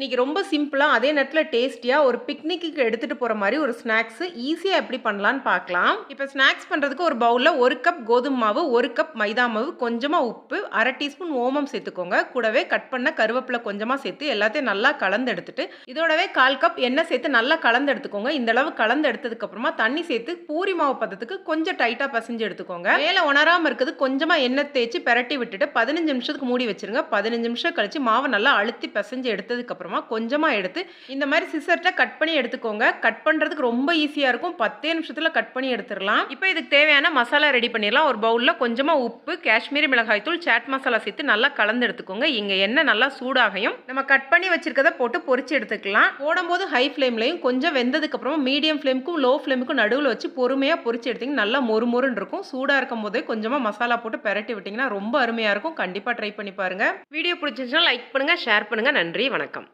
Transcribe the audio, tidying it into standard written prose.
இன்னைக்கு ரொம்ப சிம்பிளா, அதே நேரத்தில டேஸ்டியா ஒரு பிக்னிக்குக்கு எடுத்துட்டு போற மாரி ஒரு ஸ்நாக்ஸ் ஈஸியா எப்படி பண்ணலான்னு பார்க்கலாம். இப்ப ஸ்நாக்ஸ் பண்றதுக்கு ஒரு பவுல்ல 1 கப் கோதும மாவு, 1 கப் மைதா மாவு, கொஞ்சமா உப்பு, 1/2 டீஸ்பூன் ஓமம் சேர்த்துக்கோங்க. கூடவே கட் பண்ண கருவேப்பில கொஞ்சமா சேர்த்து எல்லாத்தையும் நல்லா கலந்து எடுத்துட்டு, இதோடவே 1/4 கப் எண்ணெய் சேர்த்து நல்லா கலந்து எடுத்துக்கோங்க. இந்த அளவு கலந்து எடுத்ததுக்கு அப்புறமா தண்ணி சேர்த்து பூரி மாவு பதத்துக்கு கொஞ்சம் டைட்டா பெசஞ்சு எடுத்துக்கோங்க. மேல உணராம இருக்குது கொஞ்சமா எண்ணெய் தேய்ச்சு பெரட்டி விட்டுட்டு 15 நிமிஷத்துக்கு மூடி வச்சுருங்க. 15 நிமிஷம் கழிச்சு மாவ நல்லா அழுத்தி பெசஞ்சு எடுத்ததுக்கு அப்புறமா கொஞ்சமா எடுத்து இந்த மாதிரி சிசர்ட்ட கட் பண்ணி எடுத்துக்கோங்க. கட் பண்றதுக்கு ரொம்ப ஈஸியா இருக்கும். 10 நிமிஷத்துல கட் பண்ணி எடுத்துறலாம். இப்போ இதுக்கு தேவையான மசாலா ரெடி பண்ணிடலாம். ஒரு பவுல்ல கொஞ்சமா உப்பு, காஷ்மீரி மிளகாய் தூள், சாட் மசாலா சேர்த்து நல்லா கலந்து எடுத்துக்கோங்க. இங்க எண்ணெய் நல்லா சூடாகையும் நம்ம கட் பண்ணி வச்சிருக்கத போட்டு பொரிச்சு எடுத்துக்கலாம். போடும்போது ஹை ஃப்ளேம்லயும் கொஞ்சம் வெந்ததுக்கு அப்புறமா மீடியம் ஃப்ளேமுக்கும் லோ ஃப்ளேமுக்கும் நடுவுல வச்சு பொறுமையா பொரிச்சு எடுத்தீங்கன்னா நல்லா மொறுமொறுன்னு இருக்கும். சூடா இருக்கும் போதே கொஞ்சமா மசாலா போட்டு பெரட்டி விட்டீங்கன்னா ரொம்ப அருமையா இருக்கும். கண்டிப்பா ட்ரை பண்ணி பாருங்க. வீடியோ பிடிச்சிருந்துச்சுன்னா லைக் பண்ணுங்க, ஷேர் பண்ணுங்க. நன்றி, வணக்கம்.